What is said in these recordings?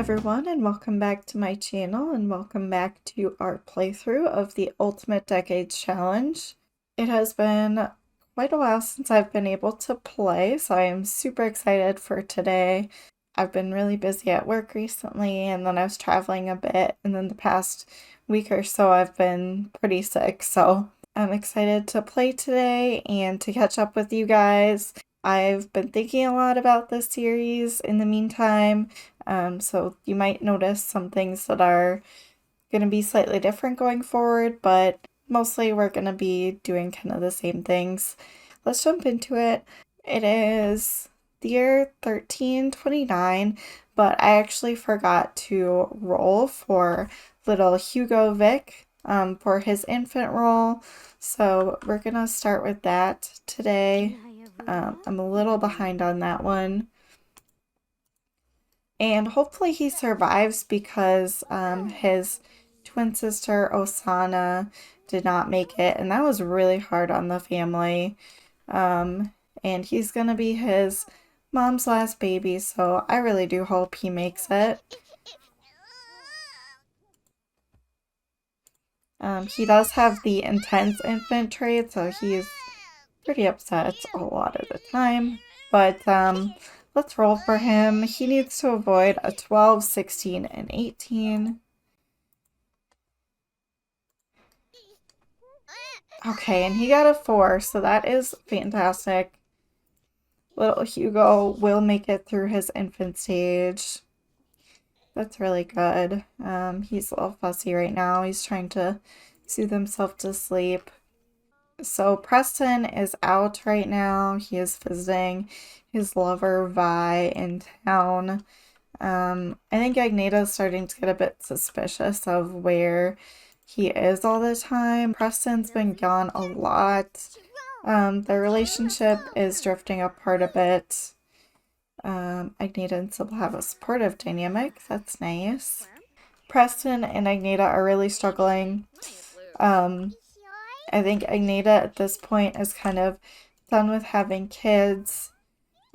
everyone, and welcome back to my channel, and welcome back to our playthrough of the Ultimate Decades Challenge. It has been quite a while since I've been able to play, so I am super excited for today. I've been really busy at work recently, and then I was traveling a bit, and then the past week or so I've been pretty sick, so I'm excited to play today and to catch up with you guys. I've been thinking a lot about this series in the meantime, so you might notice some things that are going to be slightly different going forward, but mostly we're going to be doing kind of the same things. Let's jump into it. It is the year 1329, but I actually forgot to roll for little Hugo Vic for his infant roll, so we're going to start with that today. I'm a little behind on that one. And hopefully he survives because his twin sister Osana did not make it, and that was really hard on the family. And he's gonna be his mom's last baby, so I really do hope he makes it. He does have the intense infant trait, so he's pretty upset a lot of the time. But let's roll for him. He needs to avoid a 12, 16, and 18. Okay, and he got a 4, so that is fantastic. Little Hugo will make it through his infant stage. That's really good. He's a little fussy right now. He's trying to soothe himself to sleep. So Preston is out right now. He is visiting his lover Vi in town. I think Agneta is starting to get a bit suspicious of where he is all the time. Preston's been gone a lot. Their relationship is drifting apart a bit. Agneta and Sybil have a supportive dynamic. That's nice. Preston and Agneta are really struggling. I think Agneta at this point is kind of done with having kids.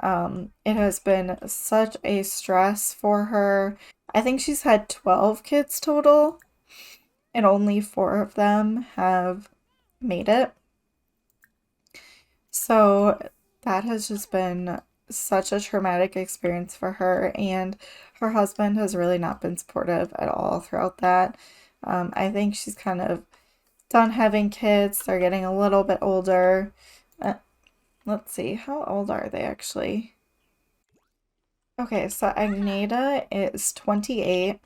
It has been such a stress for her. I think she's had 12 kids total, and only 4 of them have made it. So that has just been such a traumatic experience for her, and her husband has really not been supportive at all throughout that. I think she's kind of done having kids. They're getting a little bit older. Let's see, how old are they actually? Okay, so Agneta is 28,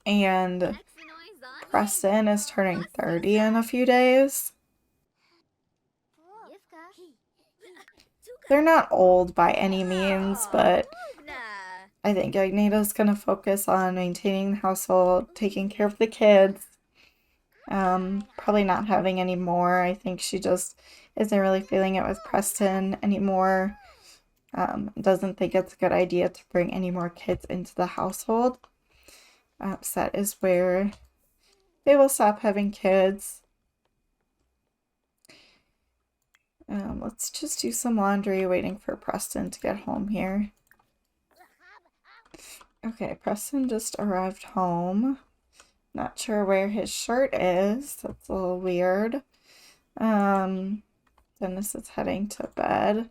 and Preston is turning 30 in a few days. They're not old by any means, but I think Agneta's gonna focus on maintaining the household, taking care of the kids, probably not having any more. I think she just isn't really feeling it with Preston anymore. Doesn't think it's a good idea to bring any more kids into the household. So that is where they will stop having kids. Let's just do some laundry, waiting for Preston to get home here. Okay, Preston just arrived home. Not sure where his shirt is. That's a little weird. Dennis is heading to bed.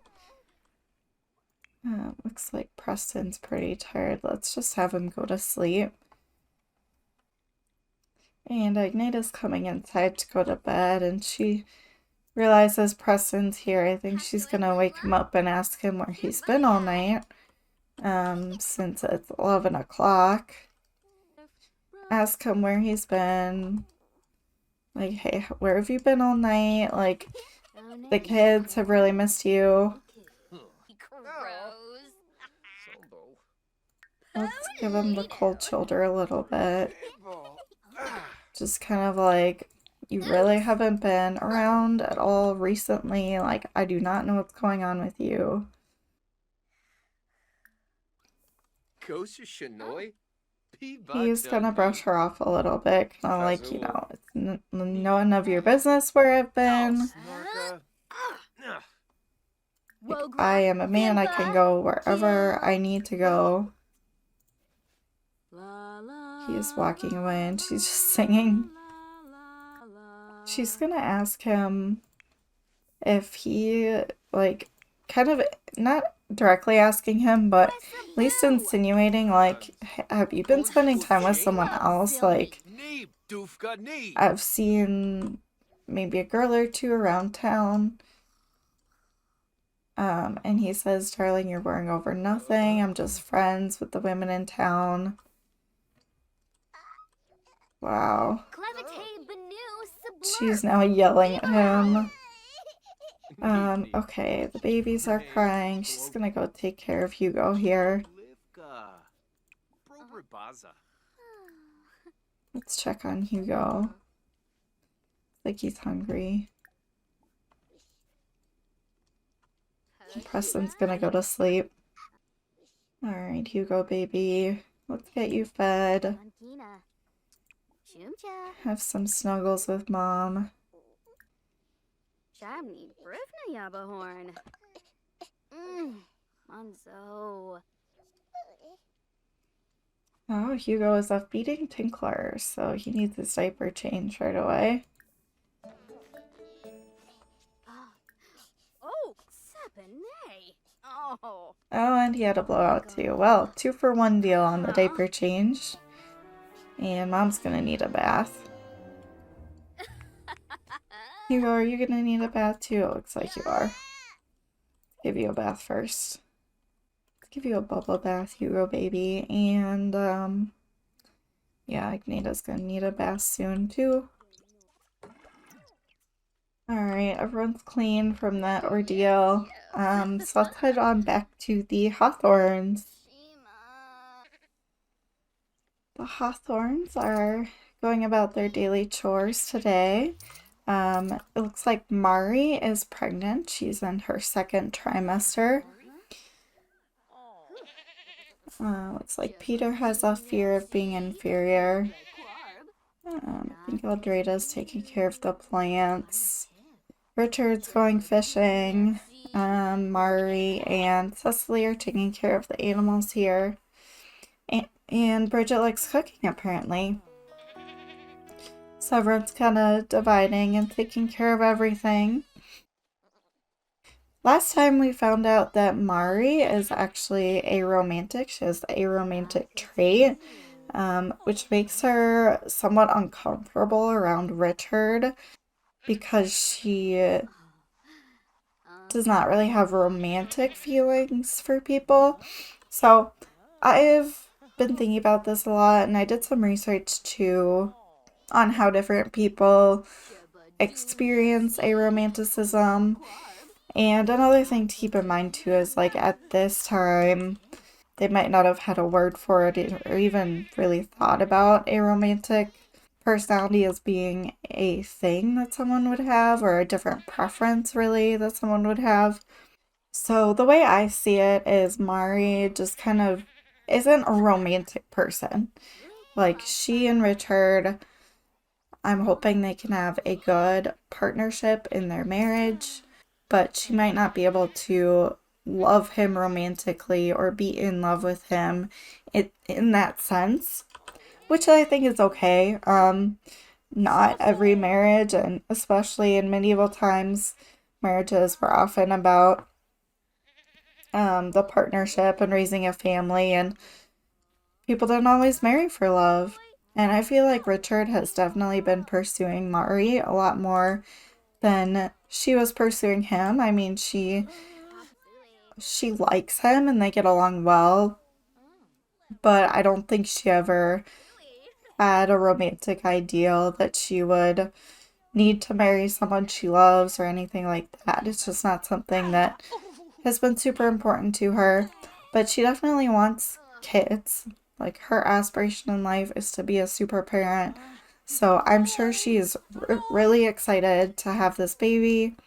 Looks like Preston's pretty tired. Let's just have him go to sleep. And Agneta's coming inside to go to bed, and she realizes Preston's here. I think she's gonna wake him up and ask him where he's been all night, since it's 11 o'clock. Ask him where he's been. Like, hey, where have you been all night? Like, the kids have really missed you. Let's give him the cold shoulder a little bit. Just kind of like, you really haven't been around at all recently. Like, I do not know what's going on with you. He's gonna brush her off a little bit, kind of like, you know, it's none of your business where I've been. Like, I am a man, I can go wherever I need to go. He's walking away and she's just singing. She's gonna ask him if he, like, kind of not directly asking him, but at least insinuating, like, have you been spending time with someone else? Like, I've seen maybe a girl or two around town. And he says, darling, you're worrying over nothing. I'm just friends with the women in town. Wow. She's now yelling at him. Okay, the babies are crying. She's gonna go take care of Hugo here. Let's check on Hugo. Like he's hungry. Preston's gonna go to sleep. Alright, Hugo baby. Let's get you fed. Have some snuggles with mom. Oh, Hugo is a feeding tinkler, so he needs his diaper changed right away. Oh, and he had a blowout too. Well, 2-for-1 deal on the diaper change. And mom's gonna need a bath. Hugo, are you gonna need a bath too? It looks like you are. Give you a bath first. Let's give you a bubble bath, Hugo baby. And, yeah, Agneta's gonna need a bath soon too. Alright, everyone's clean from that ordeal. So let's head on back to the Hawthorns. The Hawthorns are going about their daily chores today. It looks like Mari is pregnant. She's in her 2nd trimester. Looks like Peter has a fear of being inferior. I think Eldrada's taking care of the plants. Richard's going fishing. Mari and Cecily are taking care of the animals here. And Brigit likes cooking, apparently. So everyone's kind of dividing and taking care of everything. Last time we found out that Mari is actually aromantic. She has the aromantic trait, which makes her somewhat uncomfortable around Richard because she does not really have romantic feelings for people. So I've been thinking about this a lot, and I did some research too on how different people experience aromanticism. And another thing to keep in mind too is, like, at this time they might not have had a word for it or even really thought about aromantic personality as being a thing that someone would have, or a different preference really that someone would have. So the way I see it is Mari just kind of isn't a romantic person. Like, she and Richard, I'm hoping they can have a good partnership in their marriage, but she might not be able to love him romantically or be in love with him in that sense, which I think is okay. Not every marriage, and especially in medieval times, marriages were often about the partnership and raising a family, and people didn't always marry for love. And I feel like Richard has definitely been pursuing Mari a lot more than she was pursuing him. I mean, she likes him and they get along well, but I don't think she ever had a romantic ideal that she would need to marry someone she loves or anything like that. It's just not something that has been super important to her, but she definitely wants kids. Like, her aspiration in life is to be a super parent, so I'm sure she's really excited to have this baby.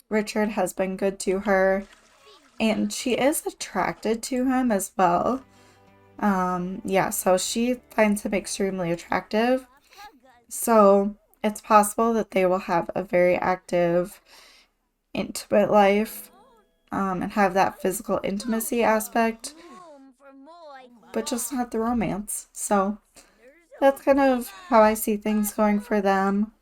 Richard has been good to her, and she is attracted to him as well. Yeah, so she finds him extremely attractive. So it's possible that they will have a very active, intimate life, and have that physical intimacy aspect. but just not the romance. So that's kind of how I see things going for them.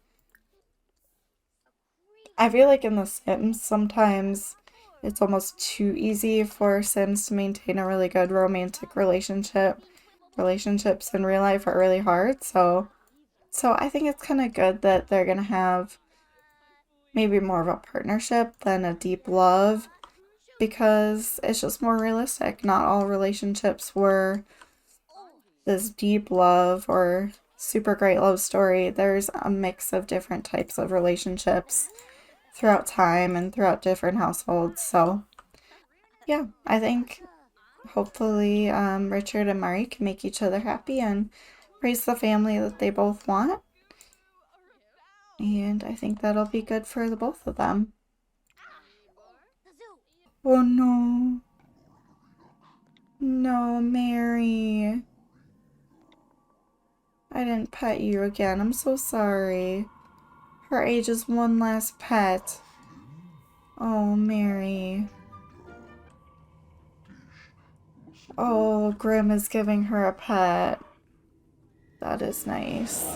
I feel like in The Sims, sometimes it's almost too easy for Sims to maintain a really good romantic relationship. Relationships in real life are really hard, so I think it's kind of good that they're gonna have maybe more of a partnership than a deep love because it's just more realistic. Not all relationships were this deep love or super great love story. There's a mix of different types of relationships throughout time and throughout different households. So, yeah, I think hopefully Richard and Mari can make each other happy and raise the family that they both want. And I think that'll be good for the both of them. Oh no. No, Mary. I didn't pet you again. I'm so sorry. Her age is one last pet. Oh, Mary. Oh, Grim is giving her a pet. That is nice.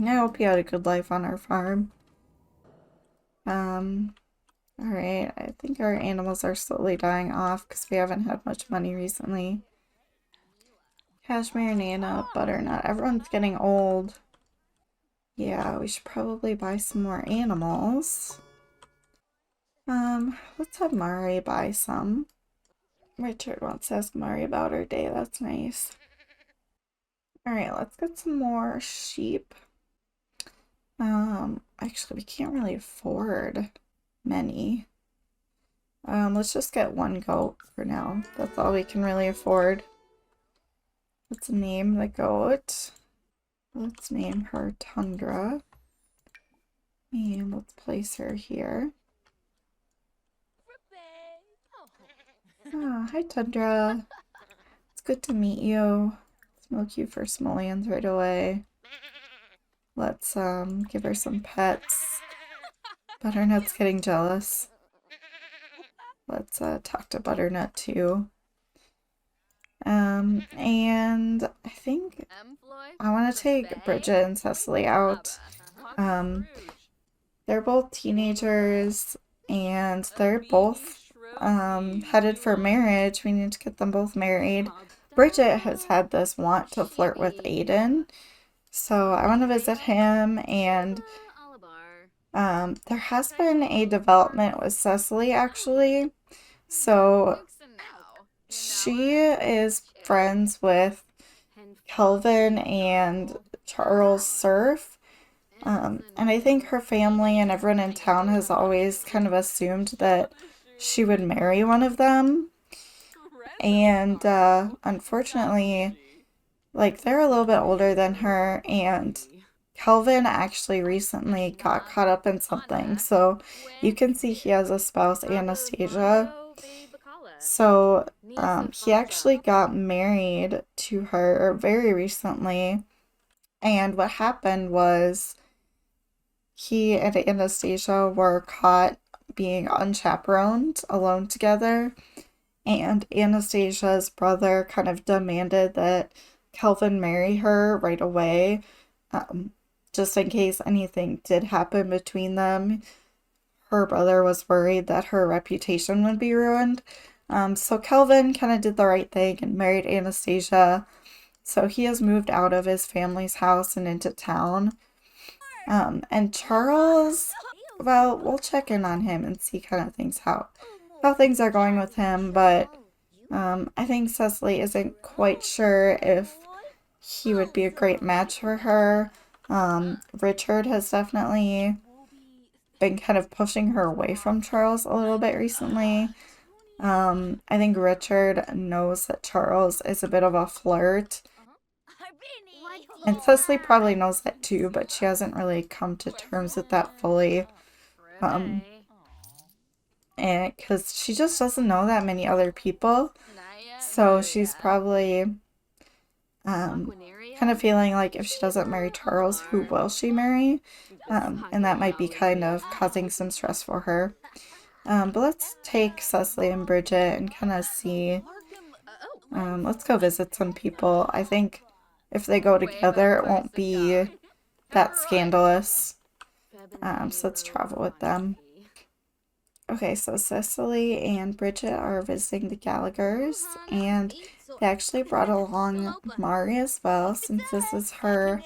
I hope you had a good life on our farm. Alright, I think our animals are slowly dying off because we haven't had much money recently. Cashmere, Nana, Butternut. Everyone's getting old. Yeah, we should probably buy some more animals. Let's have Mari buy some. Richard wants to ask Mari about her day. That's nice. Alright, let's get some more sheep. Actually, we can't really afford many. Let's just get one goat for now. That's all we can really afford. Let's name the goat. Let's name her Tundra. And let's place her here. Ah, hi Tundra. It's good to meet you. Let's milk you for simoleons right away. Let's give her some pets. Butternut's getting jealous. Let's talk to Butternut too. And I think I want to take Brigit and Cecily out. They're both teenagers and they're both headed for marriage. We need to get them both married. Brigit has had this want to flirt with Aiden, so I want to visit him, and there has been a development with Cecily actually. So she is friends with Kelvin and Charles Serf. And I think her family and everyone in town has always kind of assumed that she would marry one of them. And unfortunately, like, they're a little bit older than her, and Kelvin actually recently got caught up in something. So you can see he has a spouse, Anastasia. So he actually got married to her very recently. And what happened was he and Anastasia were caught being unchaperoned alone together. And Anastasia's brother kind of demanded that Kelvin marry her right away, just in case anything did happen between them. Her brother was worried that her reputation would be ruined. So Kelvin kind of did the right thing and married Anastasia. So he has moved out of his family's house and into town. And Charles, well, we'll check in on him and see kind of how things are going with him, but I think Cecily isn't quite sure if he would be a great match for her. Richard has definitely been kind of pushing her away from Charles a little bit recently. I think Richard knows that Charles is a bit of a flirt. And Cecily probably knows that too, but she hasn't really come to terms with that fully. And because she just doesn't know that many other people. So she's probably kind of feeling like if she doesn't marry Charles, who will she marry? And that might be kind of causing some stress for her. But let's take Cecily and Brigit and kind of see Let's go visit some people. I think if they go together, it won't be that scandalous. So let's travel with them. Okay, so Cecily and Brigit are visiting the Gallaghers, and they actually brought along Mari as well, since this is her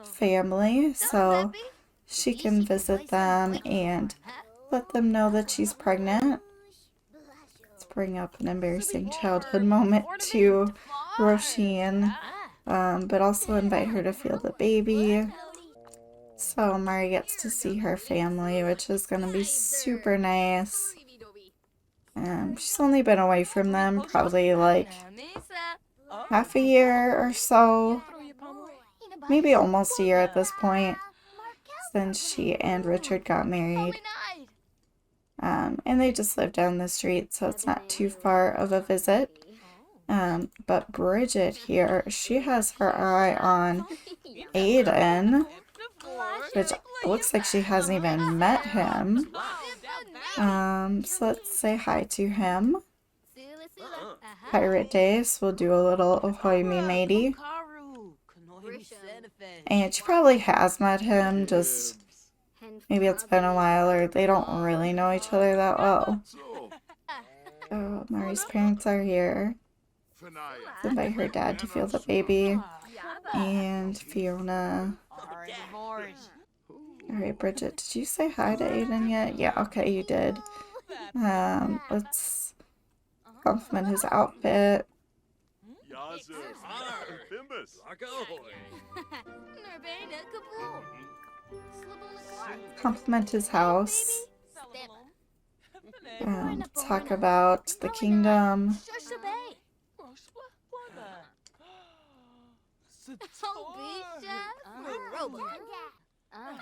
family, so she can visit them and let them know that she's pregnant. Let's bring up an embarrassing childhood moment to Roisin, but also invite her to feel the baby. So Mari gets to see her family, which is going to be super nice. She's only been away from them probably like half a year or so, maybe almost a year at this point, since she and Richard got married. And they just live down the street, so it's not too far of a visit. But Brigit here, she has her eye on Aiden, which looks like she hasn't even met him. So let's say hi to him. Pirate Days, we'll do a little ahoy me matey. And she probably has met him, just maybe it's been a while or they don't really know each other that well. Oh, Mari's parents are here. Let's invite her dad to feel the baby. And Fiona. Alright, Brigit, did you say hi to Aiden yet? Yeah, okay, you did. Let's compliment his outfit. Compliment his house. Talk about the kingdom.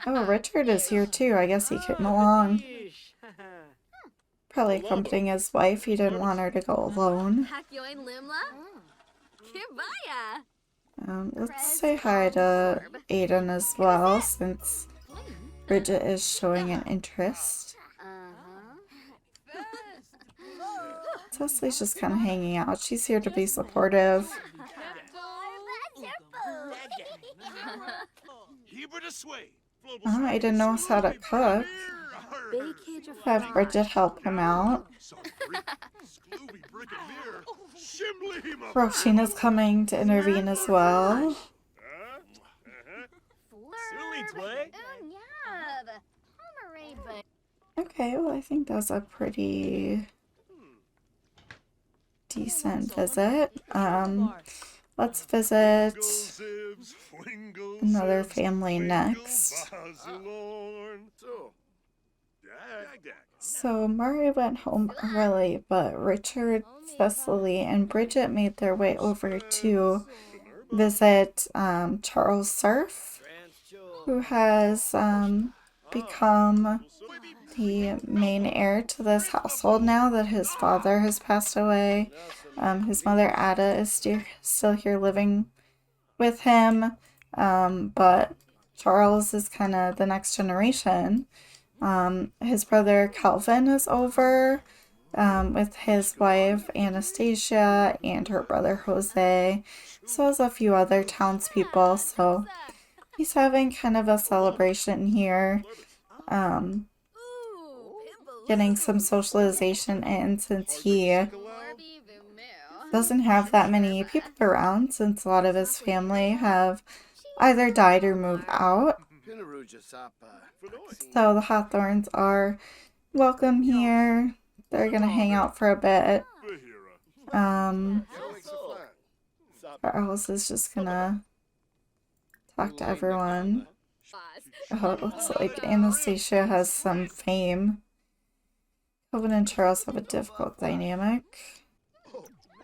Oh, Richard is here too. I guess he came along. Probably accompanying his wife. He didn't want her to go alone. Let's say hi to Aiden as well, since Brigit is showing an interest. Cecily's just kind of hanging out. She's here to be supportive. Aiden knows how to cook. Have Brigit help him out. Roisin is coming to intervene as well. Okay, well I think that's a pretty decent visit. Let's visit another family next. So Mari went home early, but Richard, Cecily, and Brigit made their way over to visit Charles Serf, who has become the main heir to this household now that his father has passed away. His mother Ada is still here living with him, but Charles is kind of the next generation. His brother Calvin is over with his wife Anastasia and her brother Jose, so as a few other townspeople. So he's having kind of a celebration here, getting some socialization in, since he doesn't have that many people around, since a lot of his family have either died or moved out. So the Hawthorns are welcome here. They're gonna hang out for a bit. Charles is just gonna talk to everyone. Oh, it looks like Anastasia has some fame. Calvin and Charles have a difficult dynamic.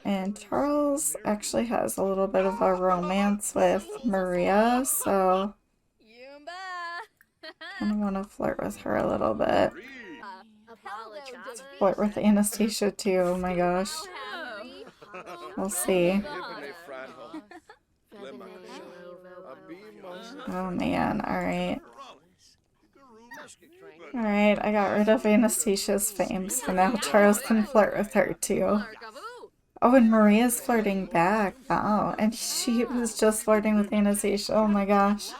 And Charles actually has a little bit of a romance with Maria, so I kind of want to flirt with her a little bit. Flirt with Anastasia too, oh my gosh. We'll see. Oh man, alright. Alright, I got rid of Anastasia's fame, so now Charles can flirt with her too. Oh, and Maria's flirting back. Wow. And she was just flirting with Anastasia. Oh my gosh.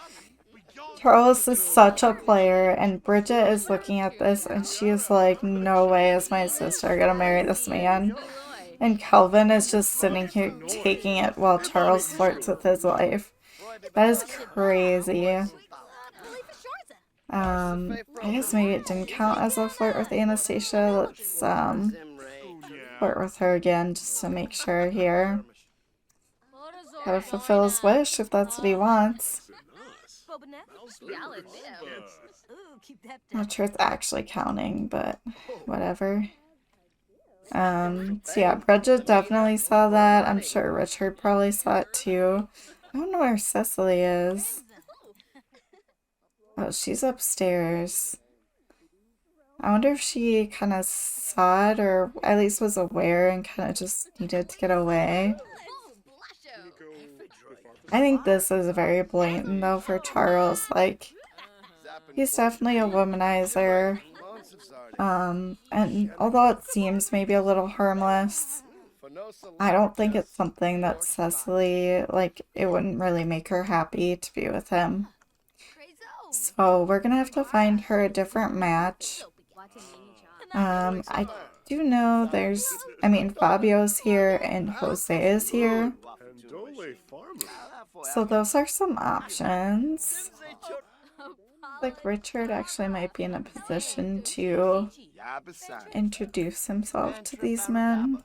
Charles is such a player, and Brigit is looking at this and she is like, no way is my sister gonna marry this man. And Calvin is just sitting here taking it while Charles flirts with his wife. That is crazy. I guess maybe it didn't count as a flirt with Anastasia. Let's flirt with her again just to make sure here. Gotta fulfill his wish if that's what he wants. Not sure it's actually counting, but whatever. So yeah, Brigit definitely saw that. I'm sure Richard probably saw it too. I don't know where Cecily is. Oh, she's upstairs. I wonder if she kind of saw it or at least was aware and kind of just needed to get away. I think this is very blatant though for Charles. Like, he's definitely a womanizer. And although it seems maybe a little harmless, I don't think it's something that Cecily, like, it wouldn't really make her happy to be with him. So we're gonna have to find her a different match. I do know Fabio's here and Jose is here. So those are some options. Like Richard actually might be in a position to introduce himself to these men.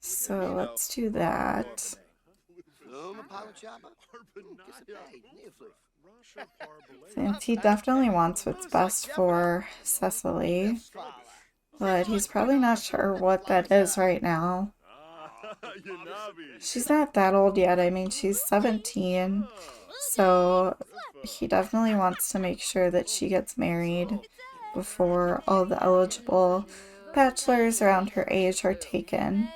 So let's do that. Since he definitely wants what's best for Cecily, but he's probably not sure what that is right now. She's not that old yet. I mean, she's 17, so he definitely wants to make sure that she gets married before all the eligible bachelors around her age are taken.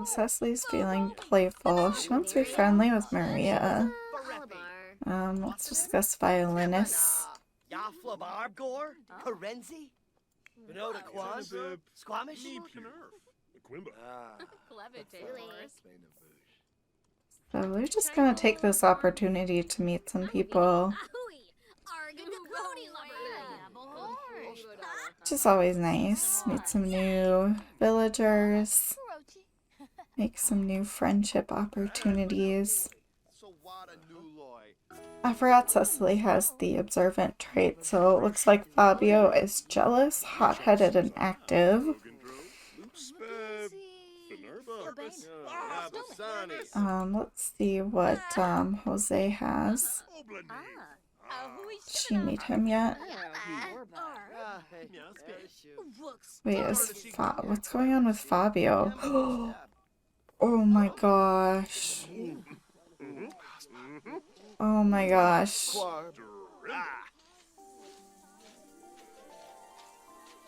Cecily's feeling playful. She wants to be friendly with Maria. Let's discuss violinists. So we're just gonna take this opportunity to meet some people. Which is always nice. Meet some new villagers. Make some new friendship opportunities. I forgot Cecily has the observant trait, so it looks like Fabio is jealous, hot-headed, and active. Let's see what Jose has. Did she meet him yet? Wait, what's going on with Fabio? Oh my gosh. Oh my gosh.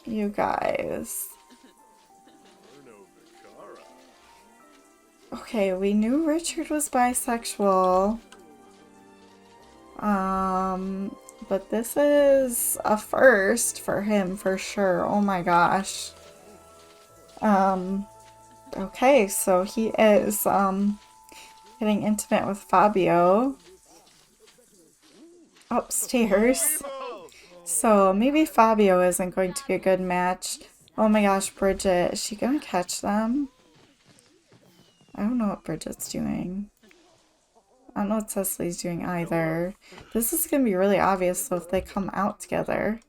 You guys. Okay, we knew Richard was bisexual. But this is a first for him for sure. Oh my gosh. Okay, so he is, getting intimate with Fabio upstairs. So maybe Fabio isn't going to be a good match. Oh my gosh, Brigit, is she gonna catch them? I don't know what Brigit's doing. I don't know what Cecily's doing either. This is gonna be really obvious though if they come out together.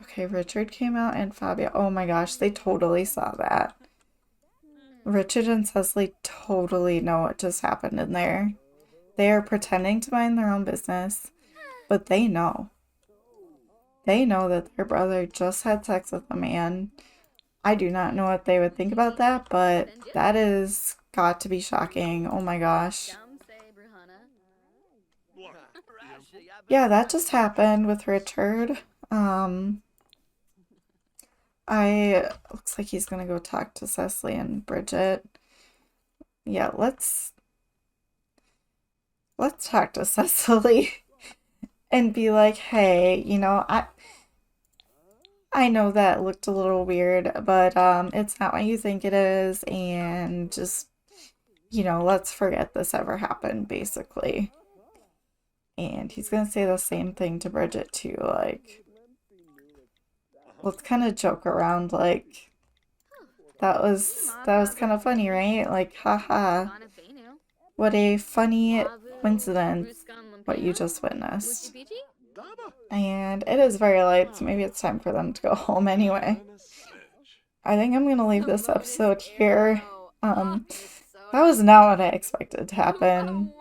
Okay, Richard came out and Fabio. Oh my gosh, they totally saw that. Richard and Cecily totally know what just happened in there. They are pretending to mind their own business, but they know. They know that their brother just had sex with a man. I do not know what they would think about that, but that is got to be shocking. Oh my gosh. Yeah, that just happened with Richard. Looks like he's gonna go talk to Cecily and Brigit. Yeah, let's talk to Cecily and be like, hey, you know, I know that looked a little weird, but it's not what you think it is, and just, you know, let's forget this ever happened, basically. And he's gonna say the same thing to Brigit too, like, let's kind of joke around, like, that was kind of funny, right? Like, haha, what a funny coincidence what you just witnessed. And it is very late, so maybe it's time for them to go home anyway. I think I'm gonna leave this episode here. That was not what I expected to happen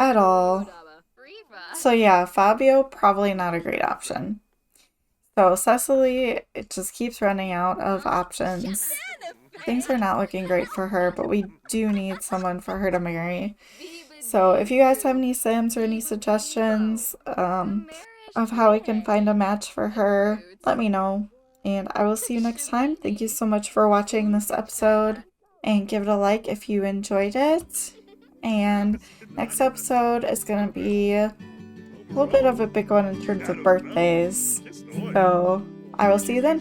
at all. So yeah, Fabio, probably not a great option. So Cecily, it just keeps running out of options. Things are not looking great for her, but we do need someone for her to marry. So if you guys have any sims or any suggestions of how we can find a match for her, let me know. And I will see you next time. Thank you so much for watching this episode. And give it a like if you enjoyed it. And next episode is going to be a little bit of a big one in terms of birthdays. So I will see you then.